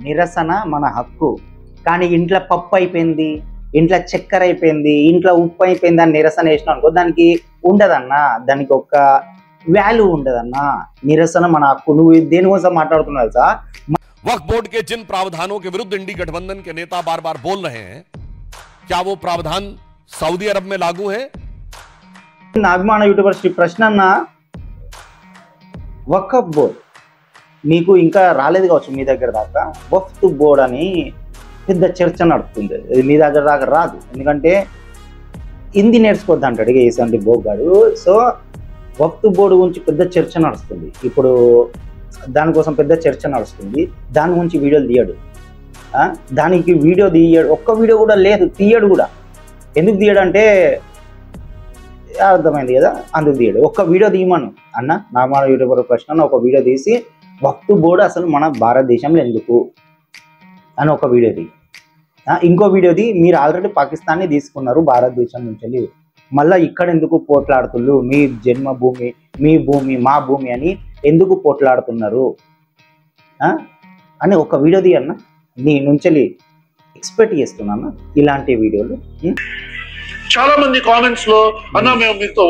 నిరసన మన హక్కు. కానీ ఇంట్లో పప్పు అయిపోయింది, ఇంట్లో చక్కెర అయిపోయింది, ఇంట్లో ఉప్పు అయిపోయింది అని నిరసన వేసినాం అనుకో దానికి ఉండదన్నా, దానికి ఒక వాల్యూ ఉండదన్నా. నిరసన మన హక్కు. నువ్వు దేనికోసం మాట్లాడుతున్నావు సార్? वक्फ बोर्ड के जिन प्रावधानों के विरुद्ध इंडी गठबंधन के नेता बार बार बोल रहे हैं, क्या वो प्रावधान सऊदी अरब में लागू है? అభిమాన యూట్యూబర్ శ్రీ ప్రశ్న అన్న, వక్ఫ్ బోర్డ్ మీకు ఇంకా రాలేదు కావచ్చు మీ దగ్గర దాకా. వక్ఫ్ బోర్డ్ అని పెద్ద చర్చ నడుస్తుంది. మీ దగ్గర దాకా రాదు, ఎందుకంటే హిందీ నేర్చుకోవద్దు అంటాడు ఇక ఈసంటి బోగాడు. సో వక్ఫ్ బోర్డు గురించి పెద్ద చర్చ నడుస్తుంది ఇప్పుడు. దానికోసం పెద్ద చర్చ నడుస్తుంది. దాని గురించి వీడియోలు తీయడు, దానికి వీడియో తీయడు, ఒక్క వీడియో కూడా లేదు, తీయడు కూడా. ఎందుకు తీయడు అంటే అర్థమైంది కదా, అందుకు తీయడు. ఒక్క వీడియో తీయమను అన్న, నా మన యూట్యూబర్ ప్రశ్న ఒక వీడియో తీసి వక్ఫ్ బోర్డు అసలు మన భారతదేశంలో ఎందుకు అని ఒక వీడియో తీ. ఇంకో వీడియోది మీరు ఆల్రెడీ పాకిస్తాన్ని తీసుకున్నారు భారతదేశం నుంచి, మళ్ళీ ఇక్కడ ఎందుకు పోట్లాడుతున్నారు? మీ జన్మభూమి, మీ భూమి, మా భూమి అని ఎందుకు పోట్లాడుతున్నారు అని ఒక వీడియో తీ అన్న. నీ నుంచి ఎక్స్పెక్ట్ చేస్తున్నాను ఇలాంటి వీడియోలు. చాలా మంది కామెంట్స్ లో అన్న మేము మీతో